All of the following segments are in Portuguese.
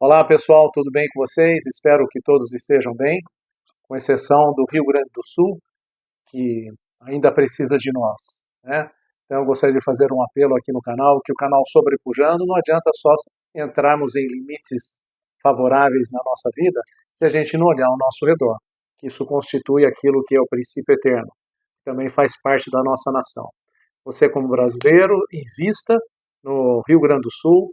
Olá pessoal, tudo bem com vocês? Espero que todos estejam bem, com exceção do Rio Grande do Sul, que ainda precisa de nós, né? Então eu gostaria de fazer um apelo aqui no canal, que o canal Sobrepujando não adianta só entrarmos em limites favoráveis na nossa vida se a gente não olhar ao nosso redor, que isso constitui aquilo que é o princípio eterno, também faz parte da nossa nação. Você, como brasileiro, invista no Rio Grande do Sul,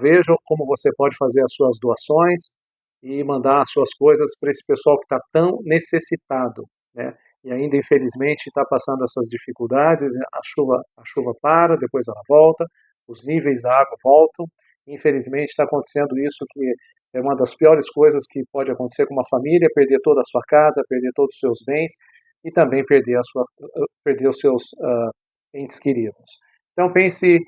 veja como você pode fazer as suas doações e mandar as suas coisas para esse pessoal que está tão necessitado, né? E ainda, infelizmente, está passando essas dificuldades, a chuva para, depois ela volta, os níveis da água voltam, infelizmente está acontecendo isso que é uma das piores coisas que pode acontecer com uma família, perder toda a sua casa, perder todos os seus bens e também perder os seus entes queridos. Então pense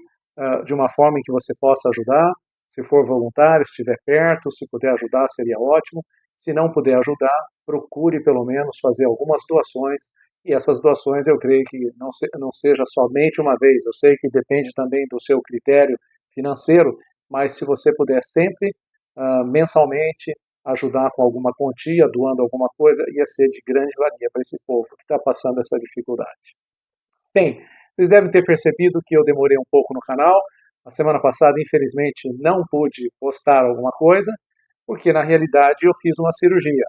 de uma forma em que você possa ajudar, se for voluntário, se estiver perto, se puder ajudar seria ótimo, se não puder ajudar, procure pelo menos fazer algumas doações, e essas doações eu creio que não seja somente uma vez, eu sei que depende também do seu critério financeiro, mas se você puder sempre, mensalmente, ajudar com alguma quantia, doando alguma coisa, ia ser de grande valia para esse povo que está passando essa dificuldade. Bem, vocês devem ter percebido que eu demorei um pouco no canal. A semana passada, infelizmente, não pude postar alguma coisa, porque na realidade eu fiz uma cirurgia.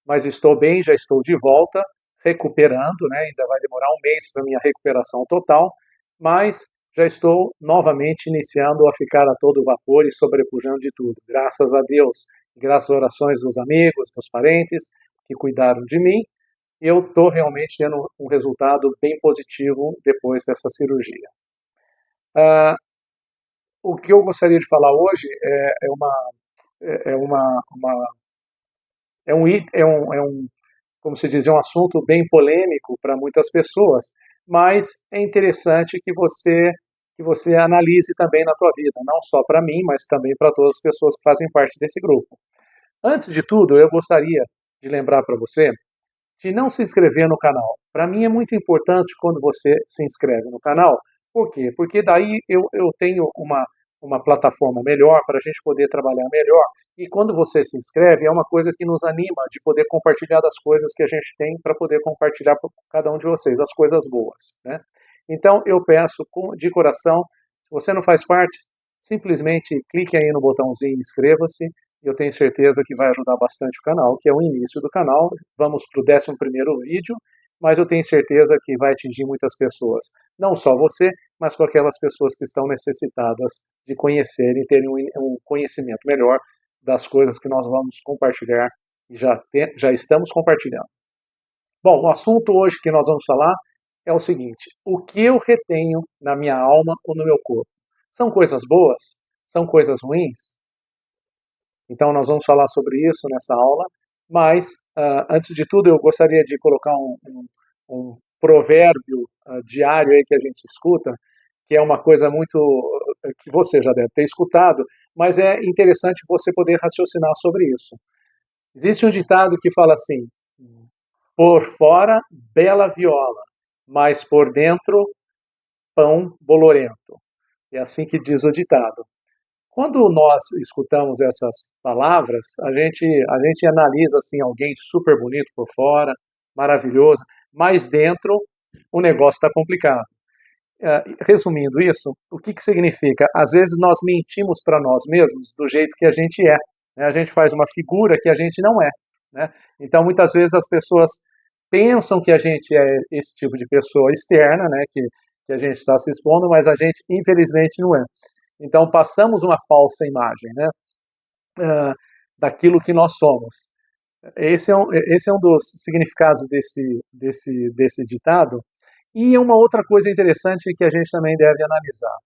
Mas estou bem, já estou de volta, recuperando, né? Ainda vai demorar um mês para minha recuperação total, mas já estou novamente iniciando a ficar a todo vapor e sobrepujando de tudo. Graças a Deus, graças às orações dos amigos, dos parentes que cuidaram de mim, eu estou realmente tendo um resultado bem positivo depois dessa cirurgia. Ah, o que eu gostaria de falar hoje é é um, como se diz, é um assunto bem polêmico para muitas pessoas, mas é interessante que você analise também na tua vida, não só para mim, mas também para todas as pessoas que fazem parte desse grupo. Antes de tudo, eu gostaria de lembrar para você de não se inscrever no canal. Para mim é muito importante quando você se inscreve no canal. Por quê? Porque daí eu tenho uma plataforma melhor para a gente poder trabalhar melhor. E quando você se inscreve, é uma coisa que nos anima de poder compartilhar das coisas que a gente tem para poder compartilhar com cada um de vocês, as coisas boas, né? Então eu peço de coração, se você não faz parte, simplesmente clique aí no botãozinho inscreva-se. Eu tenho certeza que vai ajudar bastante o canal, que é o início do canal. Vamos para o 11º vídeo, mas eu tenho certeza que vai atingir muitas pessoas. Não só você, mas com aquelas pessoas que estão necessitadas de conhecer e terem um conhecimento melhor das coisas que nós vamos compartilhar e já estamos compartilhando. Bom, o assunto hoje que nós vamos falar é o seguinte: o que eu retenho na minha alma ou no meu corpo? São coisas boas? São coisas ruins? Então nós vamos falar sobre isso nessa aula, mas antes de tudo eu gostaria de colocar um provérbio diário aí que a gente escuta, que é uma coisa muito que você já deve ter escutado, mas é interessante você poder raciocinar sobre isso. Existe um ditado que fala assim: por fora bela viola, mas por dentro pão bolorento. É assim que diz o ditado. Quando nós escutamos essas palavras, a gente analisa assim alguém super bonito por fora, maravilhoso, mas dentro o negócio está complicado. Resumindo isso, o que significa? Às vezes nós mentimos para nós mesmos do jeito que a gente é, né? A gente faz uma figura que a gente não é, né? Então muitas vezes as pessoas pensam que a gente é esse tipo de pessoa externa, né? Que a gente está se expondo, mas a gente infelizmente não é. Então passamos uma falsa imagem, né, daquilo que nós somos. Esse é um dos significados desse ditado. E uma outra coisa interessante que a gente também deve analisar.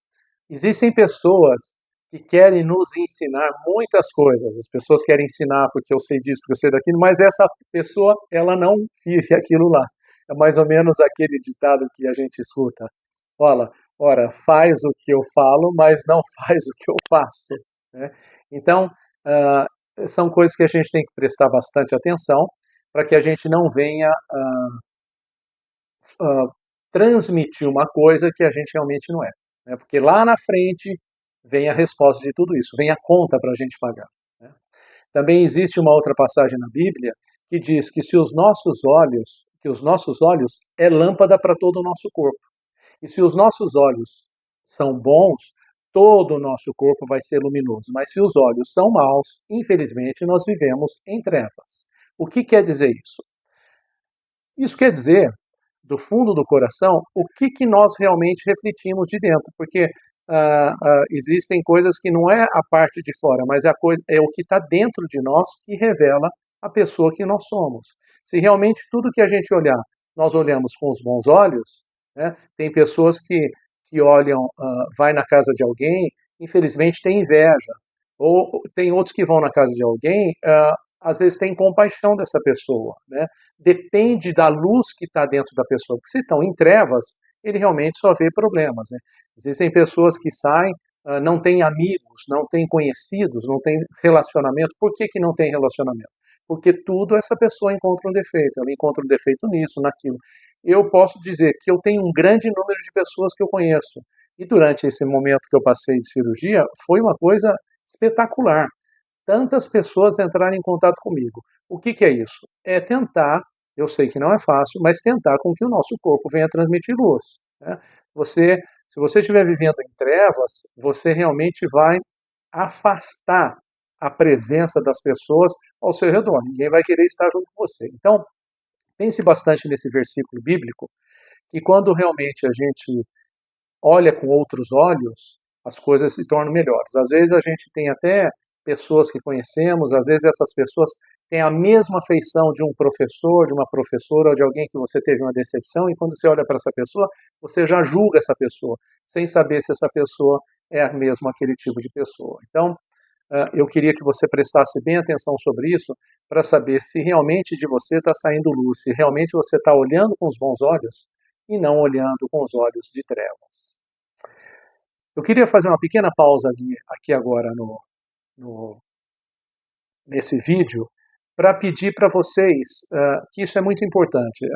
Existem pessoas que querem nos ensinar muitas coisas. As pessoas querem ensinar porque eu sei disso, porque eu sei daquilo, mas essa pessoa, ela não vive aquilo lá. É mais ou menos aquele ditado que a gente escuta. Olha, ora, faz o que eu falo, mas não faz o que eu faço, né? Então, ah, são coisas que a gente tem que prestar bastante atenção para que a gente não venha transmitir uma coisa que a gente realmente não é, né? Porque lá na frente vem a resposta de tudo isso, vem a conta para a gente pagar, Também existe uma outra passagem na Bíblia que diz que se os nossos olhos é lâmpada para todo o nosso corpo. E se os nossos olhos são bons, todo o nosso corpo vai ser luminoso. Mas se os olhos são maus, infelizmente nós vivemos em trevas. O que quer dizer isso? Isso quer dizer, do fundo do coração, o que nós realmente refletimos de dentro, porque existem coisas que não é a parte de fora, mas é o que está dentro de nós que revela a pessoa que nós somos. Se realmente tudo que a gente olhar, nós olhamos com os bons olhos, né? Tem pessoas que olham, vai na casa de alguém, infelizmente tem inveja, ou tem outros que vão na casa de alguém, às vezes tem compaixão dessa pessoa, né? Depende da luz que está dentro da pessoa, porque se estão em trevas, ele realmente só vê problemas, né? Existem pessoas que saem, não têm amigos, não têm conhecidos, não têm relacionamento. Por que não tem relacionamento? Porque tudo essa pessoa encontra um defeito, ela encontra um defeito nisso, naquilo. Eu posso dizer que eu tenho um grande número de pessoas que eu conheço, e durante esse momento que eu passei de cirurgia, foi uma coisa espetacular. Tantas pessoas entrarem em contato comigo. O que é isso? É tentar, eu sei que não é fácil, mas tentar com que o nosso corpo venha transmitir luz, né? Se você estiver vivendo em trevas, você realmente vai afastar a presença das pessoas ao seu redor. Ninguém vai querer estar junto com você. Então, pense bastante nesse versículo bíblico, que quando realmente a gente olha com outros olhos, as coisas se tornam melhores. Às vezes a gente tem até pessoas que conhecemos, às vezes essas pessoas têm a mesma feição de um professor, de uma professora, ou de alguém que você teve uma decepção, e quando você olha para essa pessoa, você já julga essa pessoa, sem saber se essa pessoa é mesmo aquele tipo de pessoa. Então, eu queria que você prestasse bem atenção sobre isso, para saber se realmente de você está saindo luz, se realmente você está olhando com os bons olhos, e não olhando com os olhos de trevas. Eu queria fazer uma pequena pausa aqui agora no, nesse vídeo para pedir para vocês que isso é muito importante.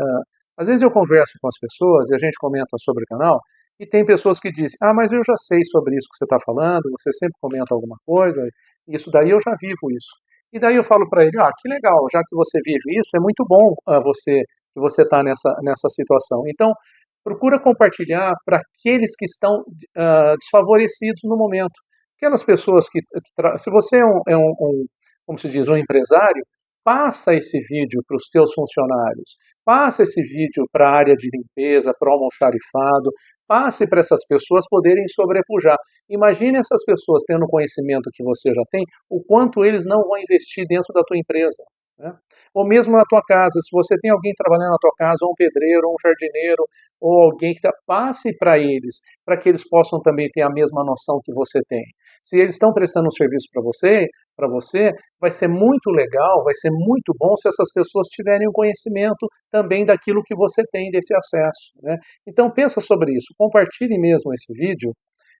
Às vezes eu converso com as pessoas e a gente comenta sobre o canal e tem pessoas que dizem, mas eu já sei sobre isso que você está falando, você sempre comenta alguma coisa, isso daí eu já vivo isso. E daí eu falo para ele, que legal, já que você vive isso, é muito bom que você está nessa situação. Então, procura compartilhar para aqueles que estão desfavorecidos no momento. Aquelas pessoas se você como se diz, um empresário, passa esse vídeo para os teus funcionários, passa esse vídeo para a área de limpeza, para o almoxarifado, passe para essas pessoas poderem sobrepujar. Imagine essas pessoas tendo o conhecimento que você já tem, o quanto eles não vão investir dentro da tua empresa, né? Ou mesmo na tua casa, se você tem alguém trabalhando na tua casa, ou um pedreiro, ou um jardineiro, ou alguém que passe para eles, para que eles possam também ter a mesma noção que você tem. Se eles estão prestando um serviço para você, vai ser muito legal, vai ser muito bom se essas pessoas tiverem o conhecimento também daquilo que você tem desse acesso, né? Então pensa sobre isso, compartilhe mesmo esse vídeo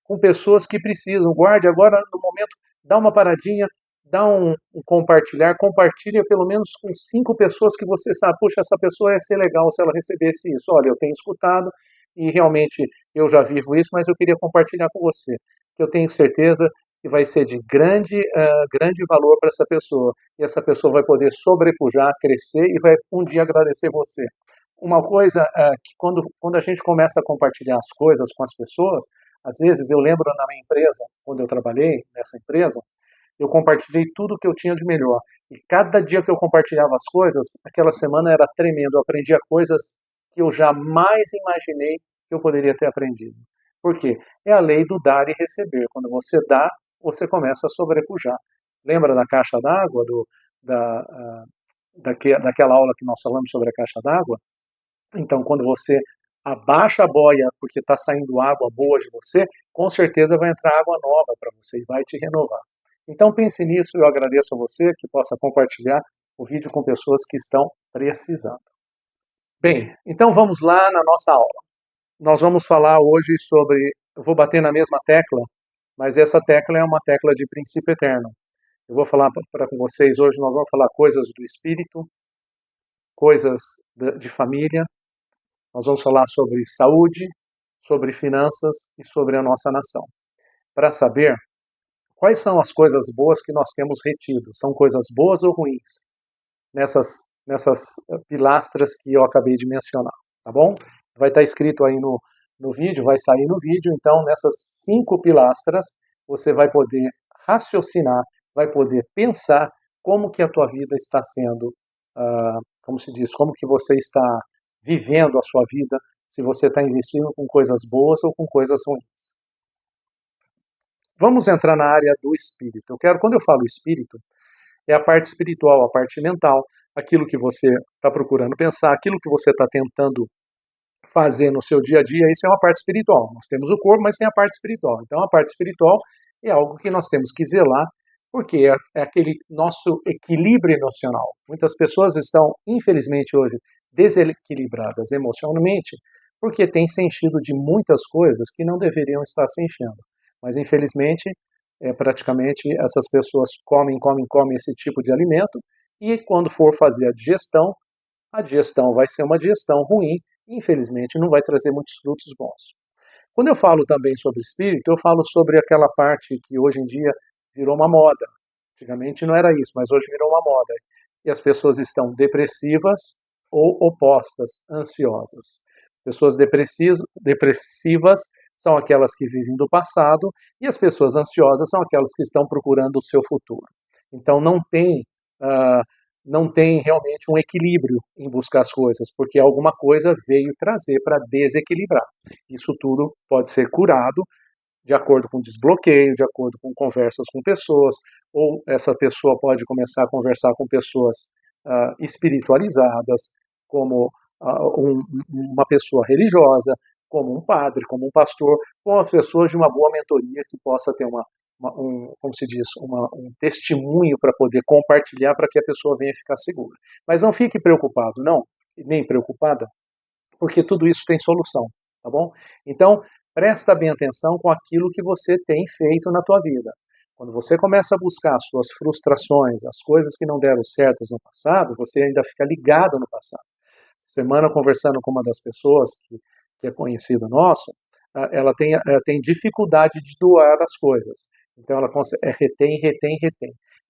com pessoas que precisam. Guarde agora no momento, dá uma paradinha, dá um compartilhar, compartilha pelo menos com 5 pessoas que você sabe, puxa, essa pessoa ia ser legal se ela recebesse isso. Olha, eu tenho escutado e realmente eu já vivo isso, mas eu queria compartilhar com você, que eu tenho certeza que vai ser de grande valor para essa pessoa. E essa pessoa vai poder sobrepujar, crescer e vai um dia agradecer você. Uma coisa que quando a gente começa a compartilhar as coisas com as pessoas, às vezes eu lembro na minha empresa, quando eu trabalhei nessa empresa, eu compartilhei tudo que eu tinha de melhor. E cada dia que eu compartilhava as coisas, aquela semana era tremendo. Eu aprendia coisas que eu jamais imaginei que eu poderia ter aprendido. Por quê? É a lei do dar e receber. Quando você dá, você começa a sobrepujar. Lembra da caixa d'água, daquela aula que nós falamos sobre a caixa d'água? Então, quando você abaixa a boia porque está saindo água boa de você, com certeza vai entrar água nova para você e vai te renovar. Então pense nisso, eu agradeço a você que possa compartilhar o vídeo com pessoas que estão precisando. Bem, então vamos lá na nossa aula. Nós vamos falar hoje sobre, eu vou bater na mesma tecla, mas essa tecla é uma tecla de princípio eterno. Eu vou falar para vocês hoje, nós vamos falar coisas do espírito, coisas de família, nós vamos falar sobre saúde, sobre finanças e sobre a nossa nação. Para saber Quais são as coisas boas que nós temos retido? São coisas boas ou ruins? Nessas pilastras que eu acabei de mencionar, tá bom? Vai estar escrito aí no vídeo, vai sair no vídeo, então nessas 5 pilastras você vai poder raciocinar, vai poder pensar como que a tua vida está sendo, como se diz, como que você está vivendo a sua vida, se você está investindo com coisas boas ou com coisas ruins. Vamos entrar na área do espírito. Quando eu falo espírito, é a parte espiritual, a parte mental, aquilo que você está procurando pensar, aquilo que você está tentando fazer no seu dia a dia, isso é uma parte espiritual. Nós temos o corpo, mas tem a parte espiritual. Então a parte espiritual é algo que nós temos que zelar, porque é aquele nosso equilíbrio emocional. Muitas pessoas estão, infelizmente hoje, desequilibradas emocionalmente, porque têm se enchido de muitas coisas que não deveriam estar se enchendo. Mas infelizmente, praticamente essas pessoas comem esse tipo de alimento, e quando for fazer a digestão vai ser uma digestão ruim, e infelizmente não vai trazer muitos frutos bons. Quando eu falo também sobre espírito, eu falo sobre aquela parte que hoje em dia virou uma moda. Antigamente não era isso, mas hoje virou uma moda. E as pessoas estão depressivas ou opostas, ansiosas. Pessoas depressivas são aquelas que vivem do passado, e as pessoas ansiosas são aquelas que estão procurando o seu futuro. Então não tem realmente um equilíbrio em buscar as coisas, porque alguma coisa veio trazer para desequilibrar. Isso tudo pode ser curado de acordo com desbloqueio, de acordo com conversas com pessoas, ou essa pessoa pode começar a conversar com pessoas espiritualizadas, como uma pessoa religiosa, como um padre, como um pastor, ou as pessoas de uma boa mentoria que possa ter como se diz, um testemunho para poder compartilhar para que a pessoa venha ficar segura. Mas não fique preocupado, não, nem preocupada, porque tudo isso tem solução, tá bom? Então, presta bem atenção com aquilo que você tem feito na tua vida. Quando você começa a buscar as suas frustrações, as coisas que não deram certas no passado, você ainda fica ligado no passado. Semana, conversando com uma das pessoas que é conhecido nosso, ela tem dificuldade de doar as coisas. Então ela retém.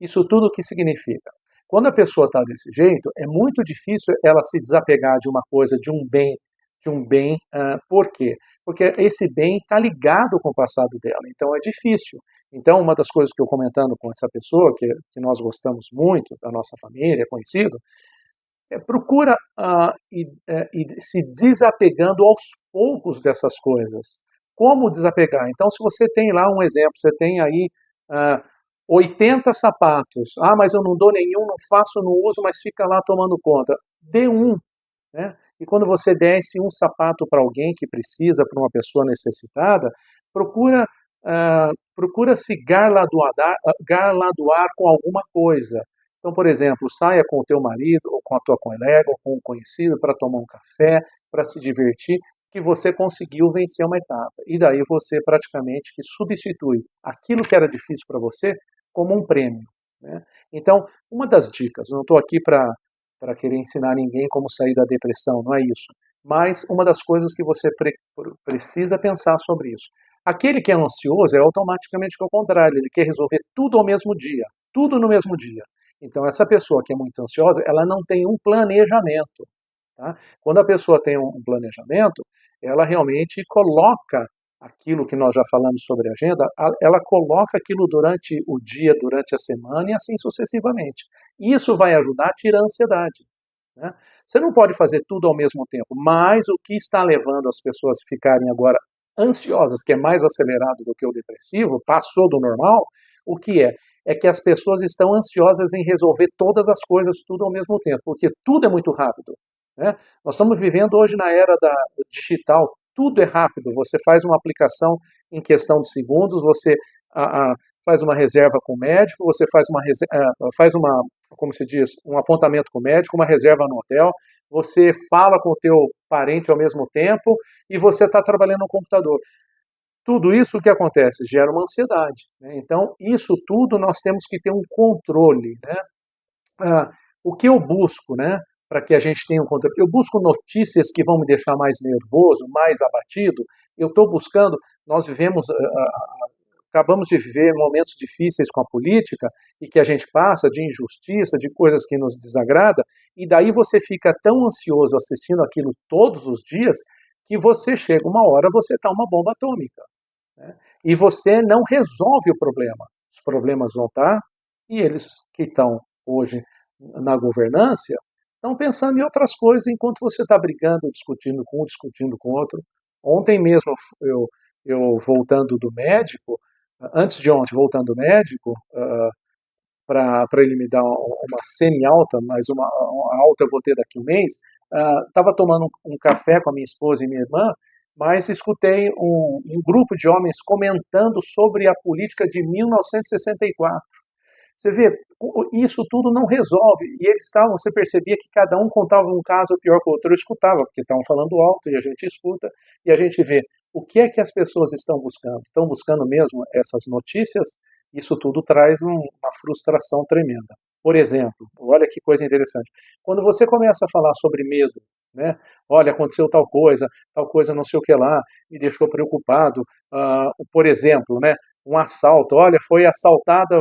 Isso tudo o que significa? Quando a pessoa está desse jeito, é muito difícil ela se desapegar de uma coisa, de um bem, por quê? Porque esse bem está ligado com o passado dela, então é difícil. Então uma das coisas que eu comentando com essa pessoa, que nós gostamos muito, da nossa família, conhecido, procura ir se desapegando aos poucos dessas coisas. Como desapegar? Então, se você tem lá um exemplo, você tem aí 80 sapatos, mas eu não dou nenhum, não faço, não uso, mas fica lá tomando conta. Dê um, né? E quando você desse um sapato para alguém que precisa, para uma pessoa necessitada, procura se galardoar com alguma coisa. Então, por exemplo, saia com o teu marido, ou com a tua colega, ou com um conhecido para tomar um café, para se divertir, que você conseguiu vencer uma etapa. E daí você praticamente que substitui aquilo que era difícil para você como um prêmio, né? Então, uma das dicas, não estou aqui para querer ensinar ninguém como sair da depressão, não é isso. Mas uma das coisas que você precisa pensar sobre isso. Aquele que é ansioso é automaticamente o contrário, ele quer resolver tudo ao mesmo dia, tudo no mesmo dia. Então, essa pessoa que é muito ansiosa, ela não tem um planejamento. Tá? Quando a pessoa tem um planejamento, ela realmente coloca aquilo que nós já falamos sobre a agenda, ela coloca aquilo durante o dia, durante a semana e assim sucessivamente. Isso vai ajudar a tirar a ansiedade, né? Você não pode fazer tudo ao mesmo tempo, mas o que está levando as pessoas a ficarem agora ansiosas, que é mais acelerado do que o depressivo, passou do normal, o que é? É que as pessoas estão ansiosas em resolver todas as coisas tudo ao mesmo tempo, porque tudo é muito rápido, né? Nós estamos vivendo hoje na era digital, tudo é rápido, você faz uma aplicação em questão de segundos, você faz uma reserva com o médico, você como se diz, um apontamento com o médico, uma reserva no hotel, você fala com o teu parente ao mesmo tempo e você está trabalhando no computador. Tudo isso o que acontece? Gera uma ansiedade, né? Então, isso tudo nós temos que ter um controle, né? O que eu busco, né, para que a gente tenha um controle? Eu busco notícias que vão me deixar mais nervoso, mais abatido. Eu estou buscando, nós vivemos acabamos de viver momentos difíceis com a política e que a gente passa de injustiça, de coisas que nos desagrada, e daí você fica tão ansioso assistindo aquilo todos os dias que você chega uma hora, você está uma bomba atômica, né? E você não resolve o problema. Os problemas vão estar, e eles que estão hoje na governância estão pensando em outras coisas enquanto você está brigando, discutindo com o outro. Ontem mesmo eu voltando do médico, antes de ontem, voltando do médico, para ele me dar uma semi-alta, mas uma alta eu vou ter daqui a um mês, estava tomando um café com a minha esposa e minha irmã, mas escutei um grupo de homens comentando sobre a política de 1964. Você vê, isso tudo não resolve. E eles estavam, você percebia que cada um contava um caso pior que o outro. Eu escutava, porque estavam falando alto e a gente escuta, e a gente vê o que é que as pessoas estão buscando. Estão buscando mesmo essas notícias? Isso tudo traz uma frustração tremenda. Por exemplo, olha que coisa interessante. Quando você começa a falar sobre medo, né? Olha, aconteceu tal coisa não sei o que lá, me deixou preocupado. Por exemplo, né? Um assalto. Olha, foi assaltada,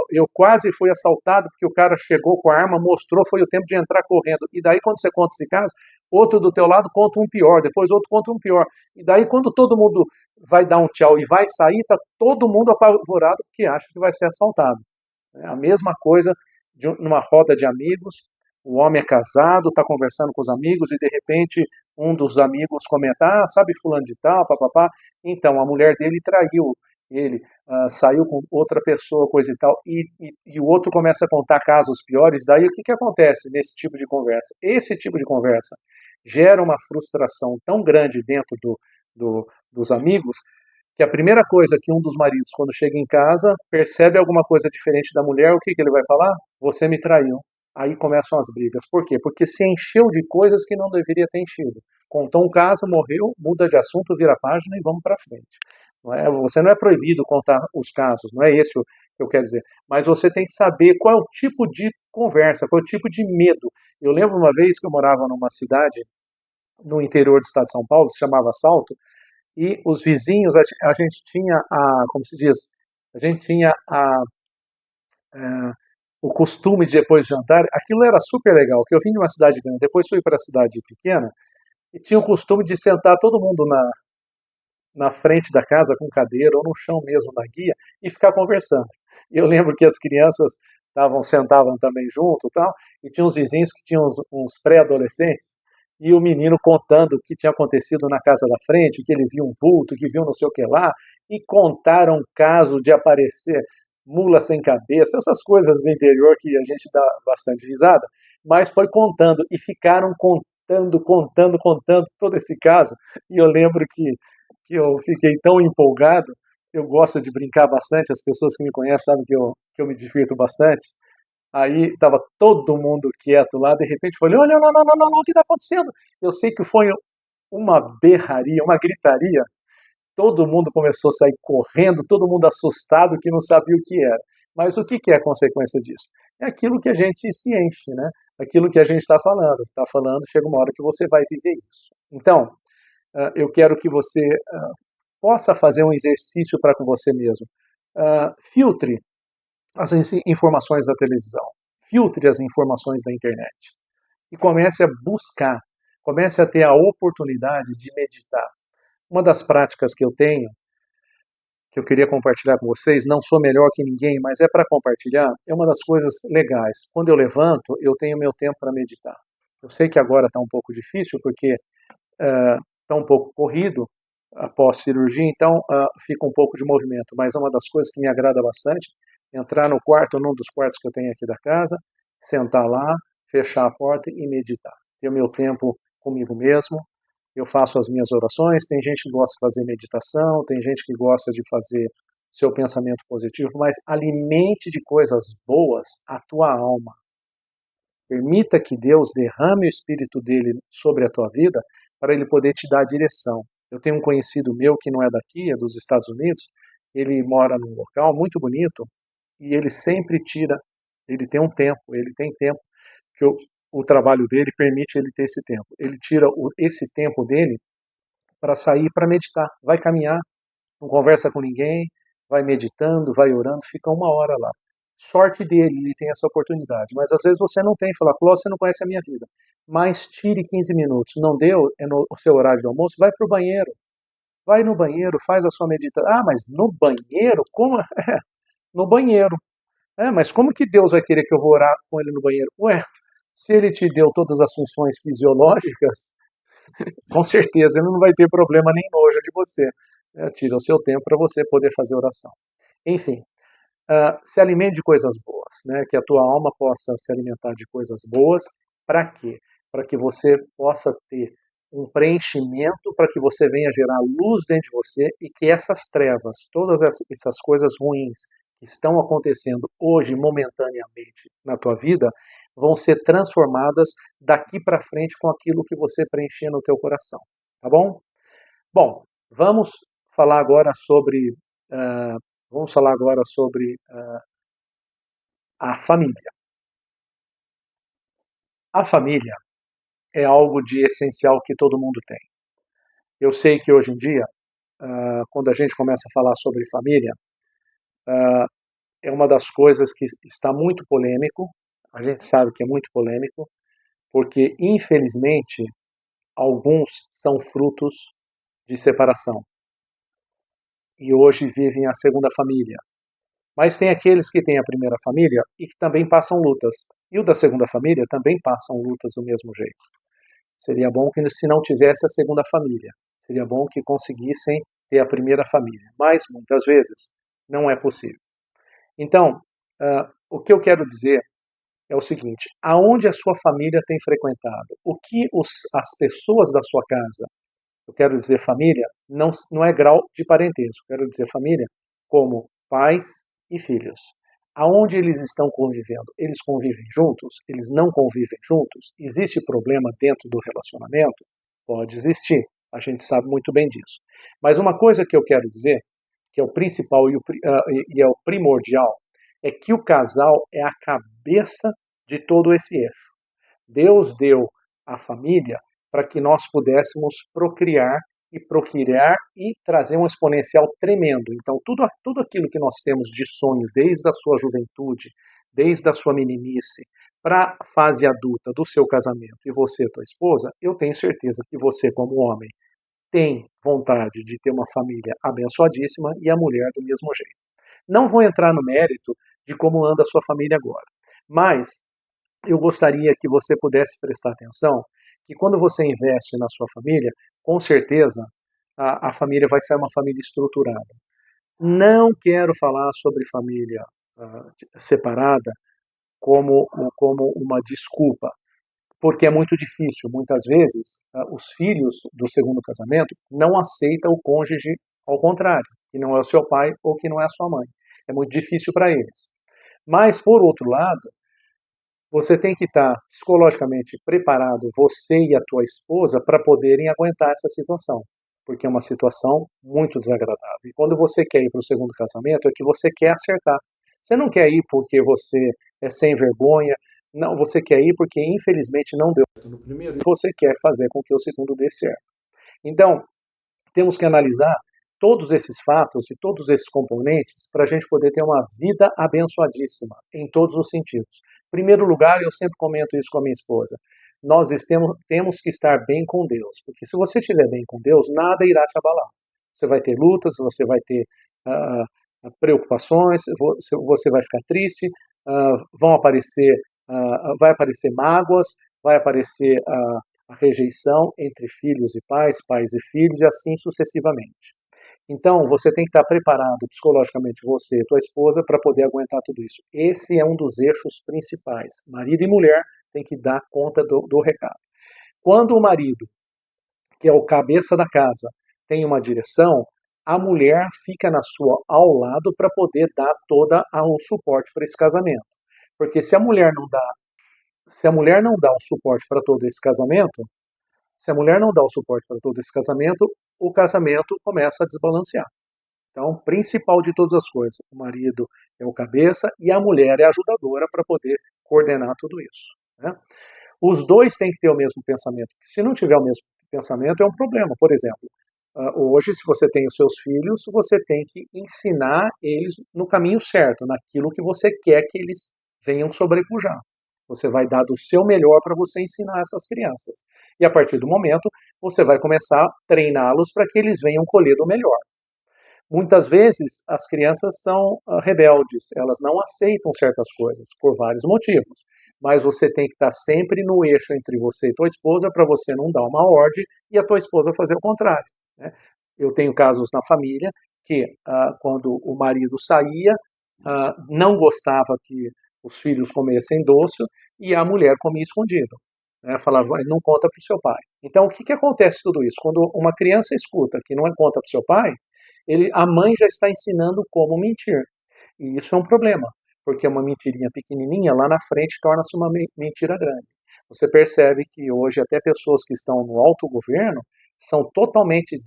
eu quase fui assaltado porque o cara chegou com a arma, mostrou, foi o tempo de entrar correndo. E daí, quando você conta esse caso, outro do teu lado conta um pior, depois outro conta um pior. E daí, quando todo mundo vai dar um tchau e vai sair, tá todo mundo apavorado porque acha que vai ser assaltado. É a mesma coisa numa roda de amigos, o homem é casado, está conversando com os amigos e de repente um dos amigos comenta, sabe fulano de tal, papapá, então a mulher dele traiu ele, saiu com outra pessoa, coisa e tal, e o outro começa a contar casos piores, daí o que, que acontece nesse tipo de conversa? Esse tipo de conversa gera uma frustração tão grande dentro dos amigos, que a primeira coisa que um dos maridos, quando chega em casa, percebe alguma coisa diferente da mulher, o que, que ele vai falar? Você me traiu. Aí começam as brigas. Por quê? Porque se encheu de coisas que não deveria ter enchido. Contou um caso, morreu, muda de assunto, vira a página e vamos para frente. Não é? Você não é proibido contar os casos, não é esse o que eu quero dizer. Mas você tem que saber qual é o tipo de conversa, qual é o tipo de medo. Eu lembro uma vez que eu morava numa cidade no interior do estado de São Paulo, se chamava Salto, e os vizinhos, a gente tinha como se diz, a gente tinha o costume de depois de jantar, aquilo era super legal, que eu vim de uma cidade grande, depois fui para a cidade pequena, e tinha o costume de sentar todo mundo na frente da casa com cadeira ou no chão mesmo na guia e ficar conversando. E eu lembro que as crianças sentavam também junto, tal, e tinha uns vizinhos que tinham uns pré-adolescentes e o menino contando o que tinha acontecido na casa da frente, que ele viu um vulto, que viu não sei o que lá, e contaram um caso de aparecer mula sem cabeça, essas coisas do interior que a gente dá bastante risada, mas foi contando e ficaram contando todo esse caso. E eu lembro que eu fiquei tão empolgado. Eu gosto de brincar bastante, as pessoas que me conhecem sabem que eu me divirto bastante. Aí estava todo mundo quieto lá, de repente falei, olha, não, não, não, não, não, o que está acontecendo? Eu sei que foi uma berraria, uma gritaria, todo mundo começou a sair correndo, todo mundo assustado que não sabia o que era. Mas o que é a consequência disso? É aquilo que a gente se enche, né? Aquilo que a gente está falando. Está falando, chega uma hora que você vai viver isso. Então, eu quero que você possa fazer um exercício para com você mesmo. Filtre as informações da televisão, filtre as informações da internet e comece a buscar, comece a ter a oportunidade de meditar. Uma das práticas que eu tenho, que eu queria compartilhar com vocês, não sou melhor que ninguém, mas é para compartilhar, é uma das coisas legais. Quando eu levanto, eu tenho meu tempo para meditar. Eu sei que agora está um pouco difícil, porque está um pouco corrido após cirurgia, então fica um pouco de movimento, mas é uma das coisas que me agrada bastante, entrar no quarto, num dos quartos que eu tenho aqui da casa, sentar lá, fechar a porta e meditar. Ter o meu tempo comigo mesmo, eu faço as minhas orações, tem gente que gosta de fazer meditação, tem gente que gosta de fazer seu pensamento positivo, mas alimente de coisas boas a tua alma. Permita que Deus derrame o Espírito dele sobre a tua vida para ele poder te dar a direção. Eu tenho um conhecido meu que não é daqui, é dos Estados Unidos, ele mora num local muito bonito e ele sempre tira, ele tem tempo, que o trabalho dele permite ele ter esse tempo. Ele tira esse tempo dele para sair para meditar, vai caminhar, não conversa com ninguém, vai meditando, vai orando, fica 1 hora lá. Sorte dele, ele tem essa oportunidade. Mas às vezes você não tem, fala, Clóvis, você não conhece a minha vida. Mas tire 15 minutos. Não deu, é no seu horário de almoço, vai para o banheiro. Vai no banheiro, faz a sua meditação. Ah, mas no banheiro? Como? No banheiro. Mas como que Deus vai querer que eu vou orar com ele no banheiro? Ué, se ele te deu todas as funções fisiológicas, com certeza ele não vai ter problema nem nojo de você. Tira o seu tempo para você poder fazer oração. Enfim, se alimente de coisas boas, né? Que a tua alma possa se alimentar de coisas boas. Para quê? Para que você possa ter um preenchimento, para que você venha gerar luz dentro de você e que essas trevas, todas essas coisas ruins que estão acontecendo hoje momentaneamente na tua vida, vão ser transformadas daqui para frente com aquilo que você preencher no teu coração, tá bom? Bom, vamos falar agora sobre uh, a família. A família é algo de essencial que todo mundo tem. Eu sei que hoje em dia, quando a gente começa a falar sobre família, é uma das coisas que está muito polêmico, a gente sabe que é muito polêmico, porque infelizmente alguns são frutos de separação e hoje vivem a segunda família. Mas tem aqueles que têm a primeira família e que também passam lutas. E o da segunda família também passam lutas do mesmo jeito. Seria bom que se não tivesse a segunda família. Seria bom que conseguissem ter a primeira família. Mas, muitas vezes, não é possível. Então, o que eu quero dizer é o seguinte: aonde a sua família tem frequentado? O que as pessoas da sua casa, eu quero dizer família, não é grau de parentesco, quero dizer família como pais e filhos. Aonde eles estão convivendo? Eles convivem juntos? Eles não convivem juntos? Existe problema dentro do relacionamento? Pode existir, a gente sabe muito bem disso. Mas uma coisa que eu quero dizer, que é o principal e é o primordial, é que o casal é a cabeça de todo esse eixo. Deus deu a família para que nós pudéssemos procriar e trazer um exponencial tremendo. Então, tudo aquilo que nós temos de sonho desde a sua juventude, desde a sua meninice, para a fase adulta do seu casamento, e você, tua esposa, eu tenho certeza que você, como homem, tem vontade de ter uma família abençoadíssima e a mulher do mesmo jeito. Não vou entrar no mérito de como anda a sua família agora, mas eu gostaria que você pudesse prestar atenção que quando você investe na sua família, com certeza a família vai ser uma família estruturada. Não quero falar sobre família separada como uma desculpa, porque é muito difícil. Muitas vezes, os filhos do segundo casamento não aceitam o cônjuge ao contrário, que não é o seu pai ou que não é a sua mãe. É muito difícil para eles. Mas, por outro lado, você tem que estar psicologicamente preparado, você e a tua esposa, para poderem aguentar essa situação, porque é uma situação muito desagradável. E quando você quer ir para o segundo casamento, é que você quer acertar. Você não quer ir porque você é sem vergonha, não, você quer ir porque infelizmente não deu certo no primeiro e você quer fazer com que o segundo dê certo. Então, temos que analisar todos esses fatos e todos esses componentes para a gente poder ter uma vida abençoadíssima, em todos os sentidos. Em primeiro lugar, eu sempre comento isso com a minha esposa, nós temos que estar bem com Deus, porque se você estiver bem com Deus, nada irá te abalar. Você vai ter lutas, você vai ter preocupações, você vai ficar triste, vai aparecer mágoas, vai aparecer a rejeição entre filhos e pais, pais e filhos, e assim sucessivamente. Então, você tem que estar preparado psicologicamente, você e tua esposa, para poder aguentar tudo isso. Esse é um dos eixos principais. Marido e mulher têm que dar conta do recado. Quando o marido, que é o cabeça da casa, tem uma direção, a mulher fica ao lado para poder dar todo o suporte para esse casamento. Porque se a mulher não dá o suporte para todo esse casamento, o casamento começa a desbalancear. Então, principal de todas as coisas, o marido é o cabeça e a mulher é a ajudadora para poder coordenar tudo isso, né? Os dois têm que ter o mesmo pensamento. Se não tiver o mesmo pensamento, é um problema. Por exemplo, Hoje, se você tem os seus filhos, você tem que ensinar eles no caminho certo, naquilo que você quer que eles venham sobrepujar. Você vai dar do seu melhor para você ensinar essas crianças. E a partir do momento, você vai começar a treiná-los para que eles venham colher do melhor. Muitas vezes, as crianças são rebeldes, elas não aceitam certas coisas, por vários motivos. Mas você tem que estar sempre no eixo entre você e tua esposa para você não dar uma ordem e a tua esposa fazer o contrário, né? Eu tenho casos na família que, quando o marido saía, não gostava que os filhos comessem doce e a mulher comia escondido, né? Falava, não conta para o seu pai. Então, o que, que acontece tudo isso? Quando uma criança escuta que não é conta para o seu pai, a mãe já está ensinando como mentir. E isso é um problema, porque uma mentirinha pequenininha lá na frente torna-se uma mentira grande. Você percebe que hoje até pessoas que estão no autogoverno são totalmente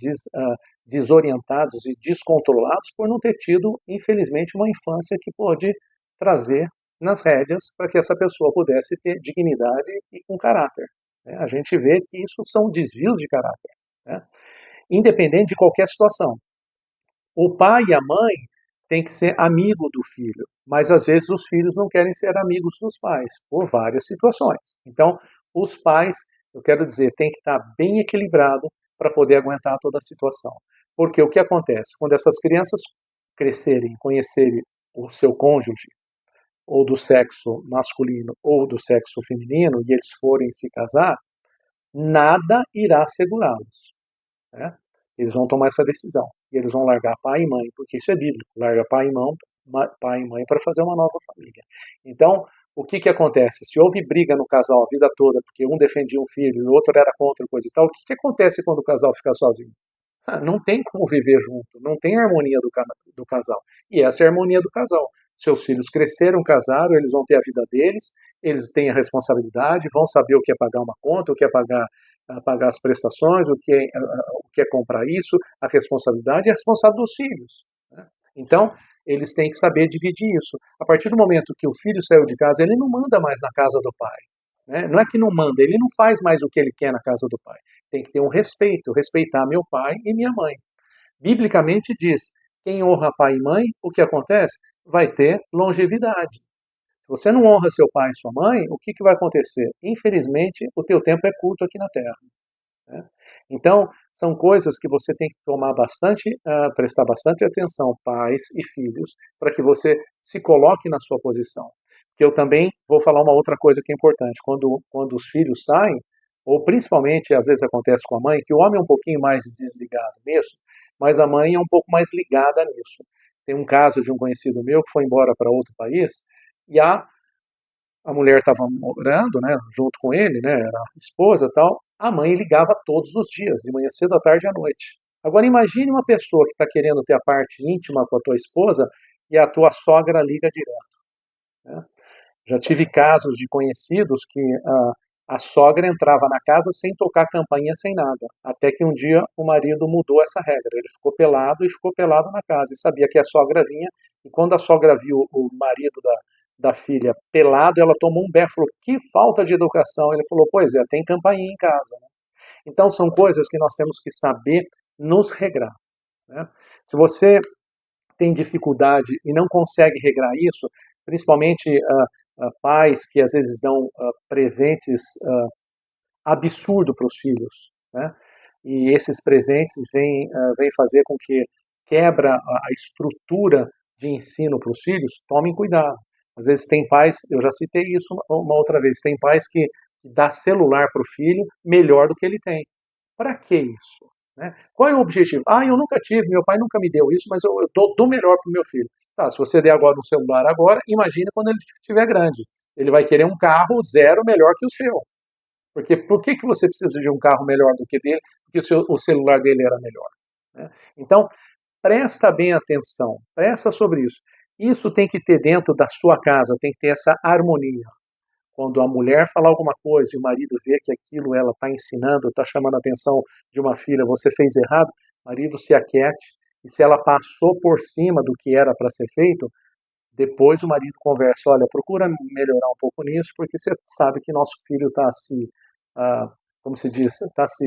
desorientados e descontrolados por não ter tido, infelizmente, uma infância que pôde trazer nas rédeas para que essa pessoa pudesse ter dignidade e com caráter, né? A gente vê que isso são desvios de caráter, né? Independente de qualquer situação. O pai e a mãe têm que ser amigo do filho, mas às vezes os filhos não querem ser amigos dos pais, por várias situações. Então, os pais, eu quero dizer, têm que estar bem equilibrado para poder aguentar toda a situação. Porque o que acontece? Quando essas crianças crescerem, conhecerem o seu cônjuge, ou do sexo masculino ou do sexo feminino, e eles forem se casar, nada irá segurá-los, né? Eles vão tomar essa decisão. E eles vão largar pai e mãe, porque isso é bíblico. Larga pai e mãe para fazer uma nova família. Então, o que, que acontece? Se houve briga no casal a vida toda, porque um defendia um filho e o outro era contra coisa e tal, o que, que acontece quando o casal fica sozinho? Não tem como viver junto, não tem harmonia do casal. E essa é a harmonia do casal. Seus filhos cresceram, casaram, eles vão ter a vida deles, eles têm a responsabilidade, vão saber o que é pagar uma conta, o que é pagar as prestações, o que é comprar isso, a responsabilidade é a responsabilidade dos filhos, né? Então, eles têm que saber dividir isso. A partir do momento que o filho saiu de casa, ele não manda mais na casa do pai, né? Não é que não manda, ele não faz mais o que ele quer na casa do pai. Tem que ter um respeito, respeitar meu pai e minha mãe. Biblicamente diz, quem honra pai e mãe, o que acontece? Vai ter longevidade. Se você não honra seu pai e sua mãe, o que, que vai acontecer? Infelizmente, o teu tempo é curto aqui na Terra, né? Então, são coisas que você tem que tomar prestar bastante atenção, pais e filhos, para que você se coloque na sua posição. Que eu também vou falar uma outra coisa que é importante. Quando os filhos saem, ou principalmente, às vezes acontece com a mãe, que o homem é um pouquinho mais desligado nisso, mas a mãe é um pouco mais ligada nisso. Tem um caso de um conhecido meu que foi embora para outro país, e a mulher estava morando, né, junto com ele, né, era a esposa e tal, a mãe ligava todos os dias, de manhã cedo, à tarde e à noite. Agora imagine uma pessoa que está querendo ter a parte íntima com a tua esposa e a tua sogra liga direto, né? Já tive casos de conhecidos que a sogra entrava na casa sem tocar campainha, sem nada. Até que um dia o marido mudou essa regra. Ele ficou pelado e ficou pelado na casa. E sabia que a sogra vinha. E quando a sogra viu o marido da filha pelado, ela tomou um berro e falou, que falta de educação. Ele falou, pois é, tem campainha em casa, né? Então são coisas que nós temos que saber nos regrar, né? Se você tem dificuldade e não consegue regrar isso, principalmente pais que às vezes dão presentes absurdos para os filhos, né? E esses presentes vêm fazer com que quebra a estrutura de ensino para os filhos. Tomem cuidado. Às vezes tem pais, eu já citei isso uma outra vez, tem pais que dá celular para o filho melhor do que ele tem. Para que isso, né? Qual é o objetivo? Eu nunca tive, meu pai nunca me deu isso, mas eu dou melhor para o meu filho. Tá, se você der agora um celular agora, imagine quando ele estiver grande. Ele vai querer um carro zero melhor que o seu. Porque por que você precisa de um carro melhor do que dele? Porque o celular dele era melhor, né? Então, presta bem atenção, presta sobre isso. Isso tem que ter dentro da sua casa, tem que ter essa harmonia. Quando a mulher falar alguma coisa e o marido vê que aquilo ela está ensinando, está chamando a atenção de uma filha, você fez errado, marido se aquiete, e se ela passou por cima do que era para ser feito, depois o marido conversa, olha, procura melhorar um pouco nisso, porque você sabe que nosso filho está se, como se diz, está se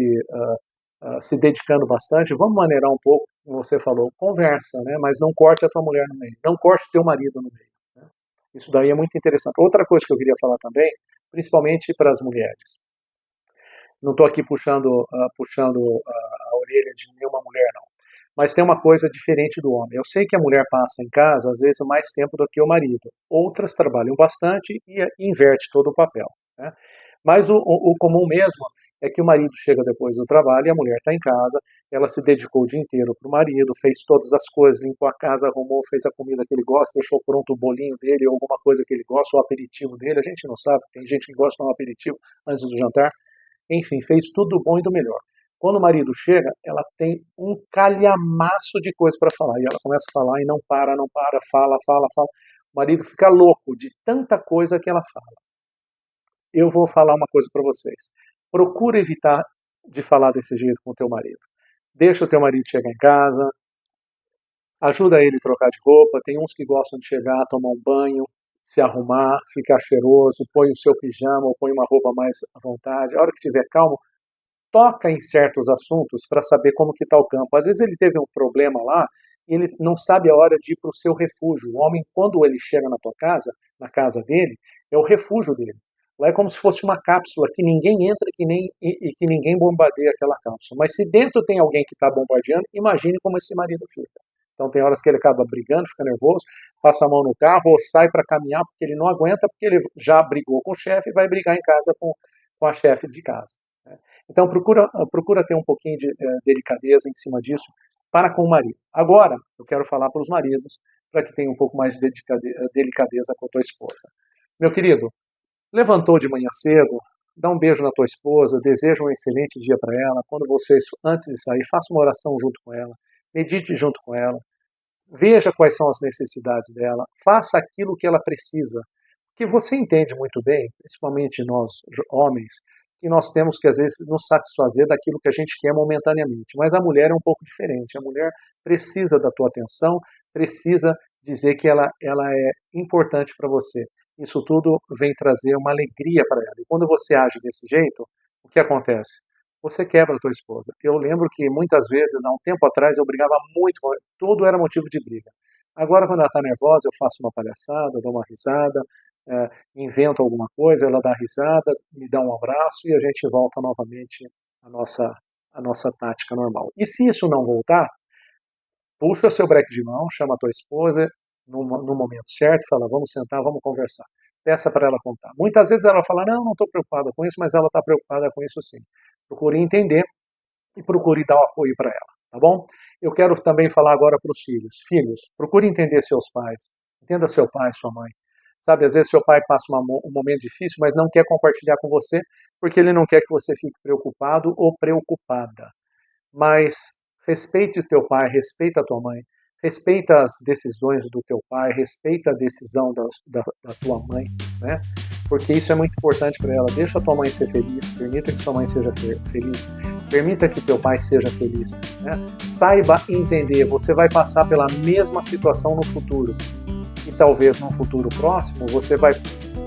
se dedicando bastante, vamos maneirar um pouco, como você falou, conversa, né? Mas não corte a tua mulher no meio, não corte teu marido no meio. Né? Isso daí é muito interessante. Outra coisa que eu queria falar também, principalmente para as mulheres, não estou aqui puxando a orelha de nenhuma mulher, não. Mas tem uma coisa diferente do homem. Eu sei que a mulher passa em casa, às vezes, mais tempo do que o marido. Outras trabalham bastante e inverte todo o papel. Né? Mas o comum mesmo é que o marido chega depois do trabalho e a mulher está em casa, ela se dedicou o dia inteiro para o marido, fez todas as coisas, limpou a casa, arrumou, fez a comida que ele gosta, deixou pronto o bolinho dele, ou alguma coisa que ele gosta, o aperitivo dele. A gente não sabe, tem gente que gosta de um aperitivo antes do jantar. Enfim, fez tudo do bom e do melhor. Quando o marido chega, ela tem um calhamaço de coisa para falar. E ela começa a falar e não para, fala. O marido fica louco de tanta coisa que ela fala. Eu vou falar uma coisa para vocês. Procura evitar de falar desse jeito com o teu marido. Deixa o teu marido chegar em casa, ajuda ele a trocar de roupa. Tem uns que gostam de chegar, tomar um banho, se arrumar, ficar cheiroso, põe o seu pijama ou põe uma roupa mais à vontade. A hora que estiver calmo, toca em certos assuntos para saber como que está o campo. Às vezes ele teve um problema lá e ele não sabe a hora de ir para o seu refúgio. O homem, quando ele chega na tua casa, na casa dele, é o refúgio dele. Lá é como se fosse uma cápsula que ninguém entra e que ninguém bombardeia aquela cápsula. Mas se dentro tem alguém que está bombardeando, imagine como esse marido fica. Então tem horas que ele acaba brigando, fica nervoso, passa a mão no carro ou sai para caminhar porque ele não aguenta, porque ele já brigou com o chefe e vai brigar em casa com a chefe de casa. Né? Então procura ter um pouquinho de delicadeza em cima disso para com o marido. Agora, eu quero falar para os maridos, para que tenham um pouco mais de delicadeza com a tua esposa. Meu querido, levantou de manhã cedo, dá um beijo na tua esposa, deseja um excelente dia para ela. Quando você, antes de sair, faça uma oração junto com ela, medite junto com ela, veja quais são as necessidades dela, faça aquilo que ela precisa. Porque você entende muito bem, principalmente nós homens, que nós temos que às vezes nos satisfazer daquilo que a gente quer momentaneamente. Mas a mulher é um pouco diferente. A mulher precisa da tua atenção, precisa dizer que ela é importante para você. Isso tudo vem trazer uma alegria para ela. E quando você age desse jeito, o que acontece? Você quebra a tua esposa. Eu lembro que muitas vezes, há um tempo atrás, eu brigava muito com ela. Tudo era motivo de briga. Agora, quando ela está nervosa, eu faço uma palhaçada, dou uma risada, invento alguma coisa, ela dá risada, me dá um abraço e a gente volta novamente à nossa tática normal. E se isso não voltar, puxa seu breque de mão, chama a tua esposa no momento certo e fala, vamos sentar, vamos conversar. Peça para ela contar. Muitas vezes ela fala, não estou preocupada com isso, mas ela está preocupada com isso sim. Procure entender e procure dar o apoio para ela, tá bom? Eu quero também falar agora para os filhos. Filhos, procure entender seus pais. Entenda seu pai, sua mãe. Sabe, às vezes seu pai passa um momento difícil, mas não quer compartilhar com você, porque ele não quer que você fique preocupado ou preocupada. Mas respeite o teu pai, respeita a tua mãe, respeita as decisões do teu pai, respeita a decisão da tua mãe, né? Porque isso é muito importante para ela. Deixa a tua mãe ser feliz, permita que sua mãe seja feliz, permita que teu pai seja feliz. Né? Saiba entender, você vai passar pela mesma situação no futuro. E talvez num futuro próximo, você vai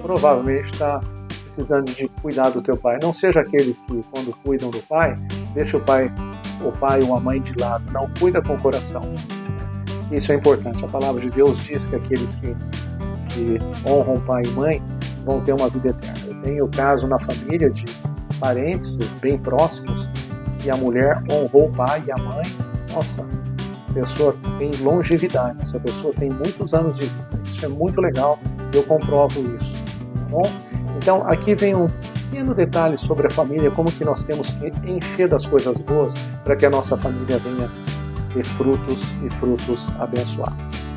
provavelmente estar precisando de cuidar do teu pai. Não seja aqueles que, quando cuidam do pai, deixa o pai ou a mãe de lado. Não, cuida com o coração. Isso é importante. A palavra de Deus diz que aqueles que honram pai e mãe vão ter uma vida eterna. Eu tenho o caso na família de parentes bem próximos que a mulher honrou o pai e a mãe. Nossa, a pessoa tem longevidade, essa pessoa tem muitos anos de vida. Isso é muito legal, eu comprovo isso. Tá bom? Então, aqui vem um pequeno detalhe sobre a família, como que nós temos que encher das coisas boas para que a nossa família venha ter frutos e frutos abençoados.